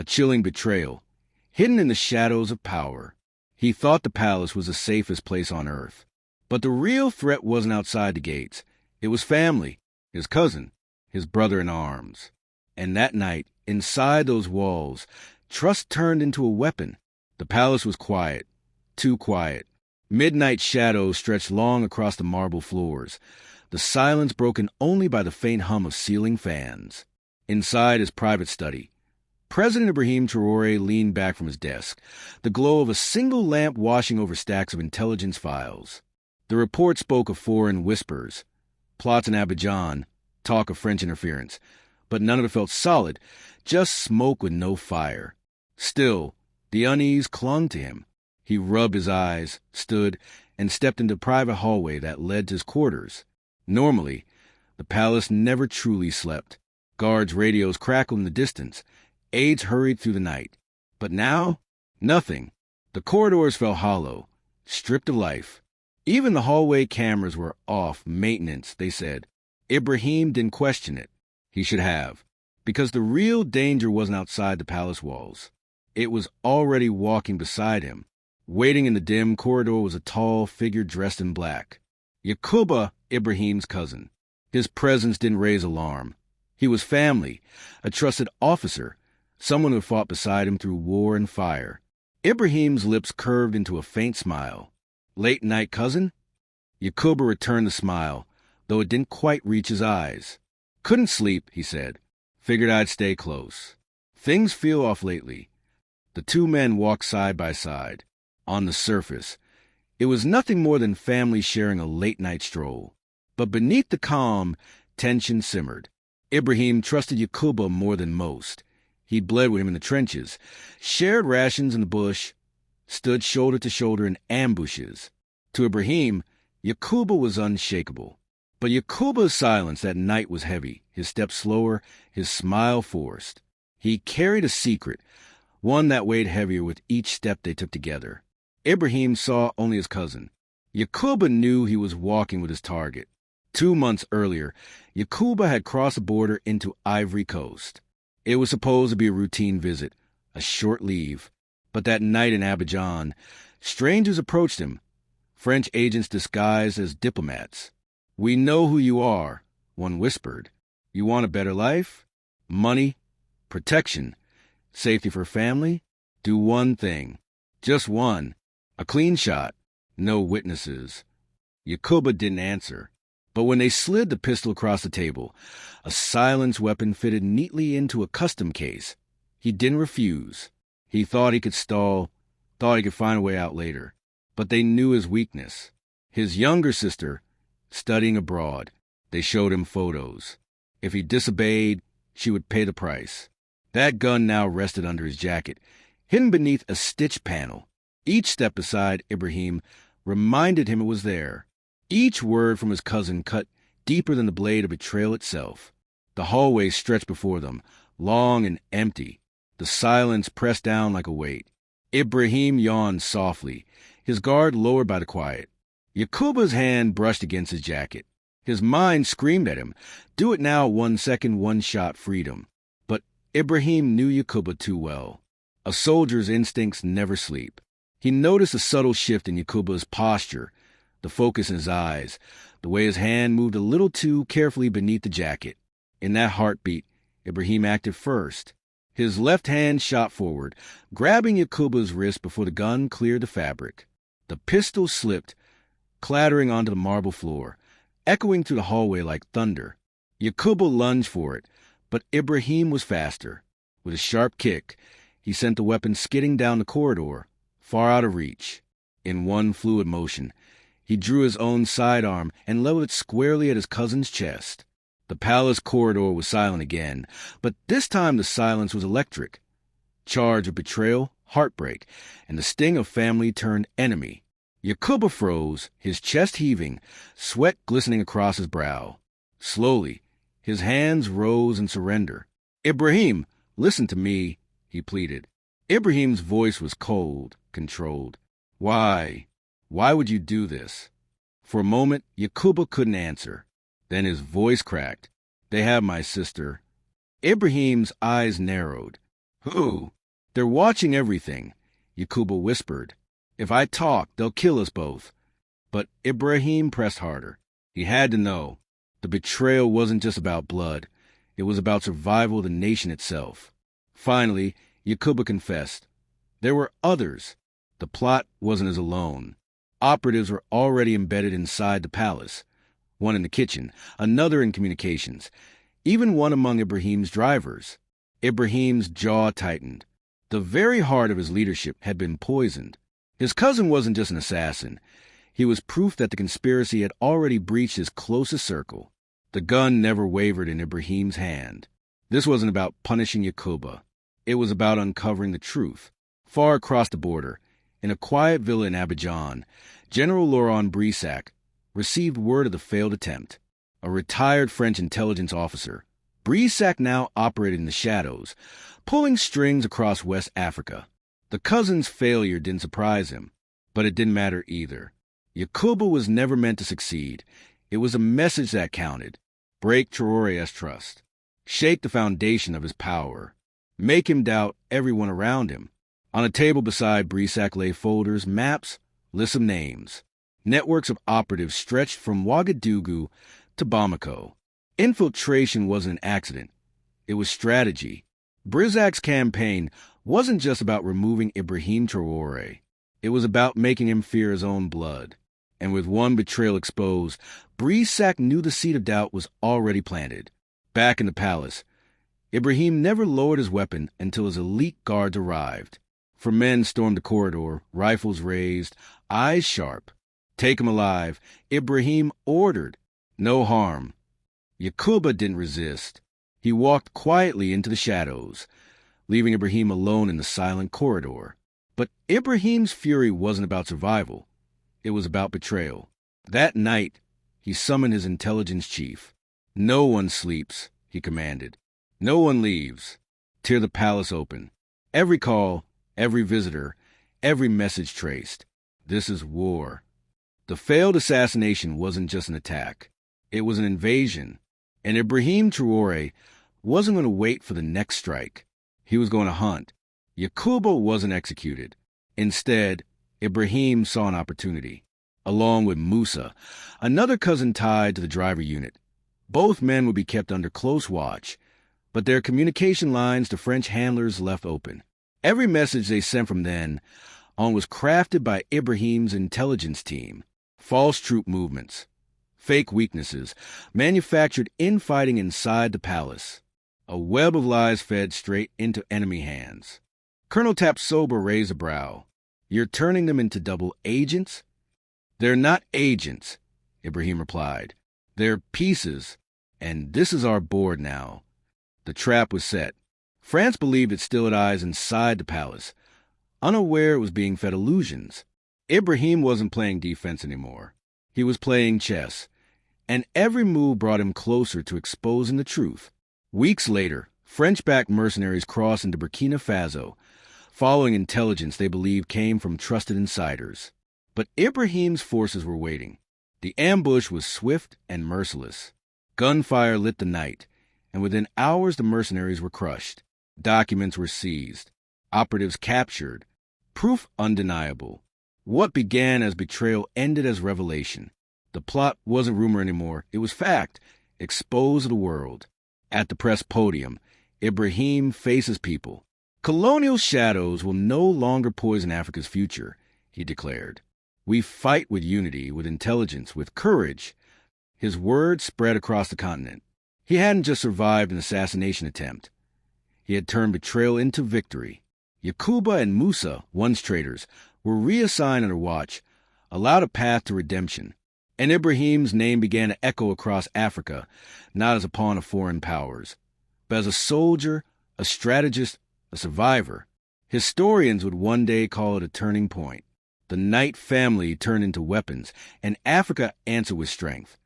a chilling betrayal, hidden in the shadows of power. He thought the palace was the safest place on earth. But the real threat wasn't outside the gates. It was family, his cousin, his brother in arms. And that night, inside those walls, trust turned into a weapon. The palace was quiet, too quiet. Midnight shadows stretched long across the marble floors, the silence broken only by the faint hum of ceiling fans. Inside his private study, President Ibrahim Traoré leaned back from his desk, the glow of a single lamp washing over stacks of intelligence files. The report spoke of foreign whispers, plots in Abidjan, talk of French interference, but none of it felt solid, just smoke with no fire. Still, the unease clung to him. He rubbed his eyes, stood, and stepped into the private hallway that led to his quarters. Normally, the palace never truly slept. Guards' radios crackled in the distance. Aides hurried through the night. But now, nothing. The corridors felt hollow, stripped of life. Even the hallway cameras were off maintenance, they said. Ibrahim didn't question it. He should have. Because the real danger wasn't outside the palace walls. It was already walking beside him. Waiting in the dim corridor was a tall figure dressed in black. Yakuba, Ibrahim's cousin. His presence didn't raise alarm. He was family, a trusted officer, someone who fought beside him through war and fire. Ibrahim's lips curved into a faint smile. Late night cousin? Yakuba returned the smile, though it didn't quite reach his eyes. Couldn't sleep, he said. Figured I'd stay close. Things feel off lately. The two men walked side by side. On the surface, it was nothing more than family sharing a late-night stroll. But beneath the calm, tension simmered. Ibrahim trusted Yakuba more than most. He'd bled with him in the trenches, shared rations in the bush, stood shoulder to shoulder in ambushes. To Ibrahim, Yakuba was unshakable. But Yakuba's silence that night was heavy, his step slower, his smile forced. He carried a secret, one that weighed heavier with each step they took together. Ibrahim saw only his cousin. Yakuba knew he was walking with his target. 2 months earlier, Yakuba had crossed the border into Ivory Coast. It was supposed to be a routine visit, a short leave. But that night in Abidjan, strangers approached him, French agents disguised as diplomats. "We know who you are," one whispered. "You want a better life? Money? Protection? Safety for family? Do one thing. Just one. A clean shot. No witnesses." Yakuba didn't answer. But when they slid the pistol across the table, a silenced weapon fitted neatly into a custom case. He didn't refuse. He thought he could stall, thought he could find a way out later. But they knew his weakness. His younger sister, studying abroad. They showed him photos. If he disobeyed, she would pay the price. That gun now rested under his jacket, hidden beneath a stitch panel. Each step beside Ibrahim reminded him it was there. Each word from his cousin cut deeper than the blade of betrayal itself. The hallway stretched before them, long and empty. The silence pressed down like a weight. Ibrahim yawned softly, his guard lowered by the quiet. Yakuba's hand brushed against his jacket. His mind screamed at him, "Do it now, 1 second, 1 shot, freedom." But Ibrahim knew Yakuba too well. A soldier's instincts never sleep. He noticed a subtle shift in Yakuba's posture, the focus in his eyes, the way his hand moved a little too carefully beneath the jacket. In that heartbeat, Ibrahim acted first. His left hand shot forward, grabbing Yakuba's wrist before the gun cleared the fabric. The pistol slipped, clattering onto the marble floor, echoing through the hallway like thunder. Yakuba lunged for it, but Ibrahim was faster. With a sharp kick, he sent the weapon skidding down the corridor, far out of reach. In one fluid motion, he drew his own sidearm and leveled it squarely at his cousin's chest. The palace corridor was silent again, but this time the silence was electric. Charge of betrayal, heartbreak, and the sting of family turned enemy. Yakuba froze, his chest heaving, sweat glistening across his brow. Slowly, his hands rose in surrender. "Ibrahim, listen to me," he pleaded. Ibrahim's voice was cold, controlled. Why would you do this?" For a moment, Yakuba couldn't answer. Then his voice cracked. "They have my sister." Ibrahim's eyes narrowed. Who? They're watching everything, Yakuba whispered. If I talk, they'll kill us both. But Ibrahim pressed harder. He had to know. The betrayal wasn't just about blood. It was about survival of the nation itself. Finally, Yakuba confessed. There were others. The plot wasn't as alone. Operatives were already embedded inside the palace. One in the kitchen, another in communications, even one among Ibrahim's drivers. Ibrahim's jaw tightened. The very heart of his leadership had been poisoned. His cousin wasn't just an assassin. He was proof that the conspiracy had already breached his closest circle. The gun never wavered in Ibrahim's hand. This wasn't about punishing Yakuba. It was about uncovering the truth. Far across the border, in a quiet villa in Abidjan, General Laurent Brissac received word of the failed attempt. A retired French intelligence officer, Brissac now operated in the shadows, pulling strings across West Africa. The cousin's failure didn't surprise him, but it didn't matter either. Yakuba was never meant to succeed. It was a message that counted. Break Traore's trust. Shake the foundation of his power. Make him doubt everyone around him. On a table beside Brissac lay folders, maps, lists of names. Networks of operatives stretched from Ouagadougou to Bamako. Infiltration wasn't an accident. It was strategy. Brissac's campaign wasn't just about removing Ibrahim Traoré. It was about making him fear his own blood. And with one betrayal exposed, Brissac knew the seed of doubt was already planted. Back in the palace, Ibrahim never lowered his weapon until his elite guards arrived. 4 men stormed the corridor, rifles raised, eyes sharp. Take him alive, Ibrahim ordered. No harm. Yakuba didn't resist. He walked quietly into the shadows, leaving Ibrahim alone in the silent corridor. But Ibrahim's fury wasn't about survival. It was about betrayal. That night, he summoned his intelligence chief. No one sleeps, he commanded. No one leaves. Tear the palace open. Every call, every visitor, every message traced. This is war. The failed assassination wasn't just an attack. It was an invasion. And Ibrahim Traoré wasn't going to wait for the next strike. He was going to hunt. Yakuba wasn't executed. Instead, Ibrahim saw an opportunity, along with Musa, another cousin tied to the driver unit. Both men would be kept under close watch, but their communication lines to French handlers left open. Every message they sent from then on was crafted by Ibrahim's intelligence team. False troop movements, fake weaknesses, manufactured infighting inside the palace. A web of lies fed straight into enemy hands. Colonel Tapsoba raised a brow. You're turning them into double agents? They're not agents, Ibrahim replied. They're pieces, and this is our board now. The trap was set. France believed it still had eyes inside the palace, unaware it was being fed illusions. Ibrahim wasn't playing defense anymore. He was playing chess, and every move brought him closer to exposing the truth. Weeks later, French-backed mercenaries crossed into Burkina Faso, following intelligence they believed came from trusted insiders. But Ibrahim's forces were waiting. The ambush was swift and merciless. Gunfire lit the night, and within hours the mercenaries were crushed. Documents were seized. Operatives captured. Proof undeniable. What began as betrayal ended as revelation. The plot wasn't rumor anymore. It was fact, exposed to the world. At the press podium, Ibrahim faces people. Colonial shadows will no longer poison Africa's future, he declared. We fight with unity, with intelligence, with courage. His words spread across the continent. He hadn't just survived an assassination attempt. He had turned betrayal into victory. Yakuba and Musa, once traitors, were reassigned under watch, allowed a path to redemption. And Ibrahim's name began to echo across Africa, not as a pawn of foreign powers, but as a soldier, a strategist, a survivor. Historians would one day call it a turning point. The Knight family turned into weapons, and Africa answered with strength.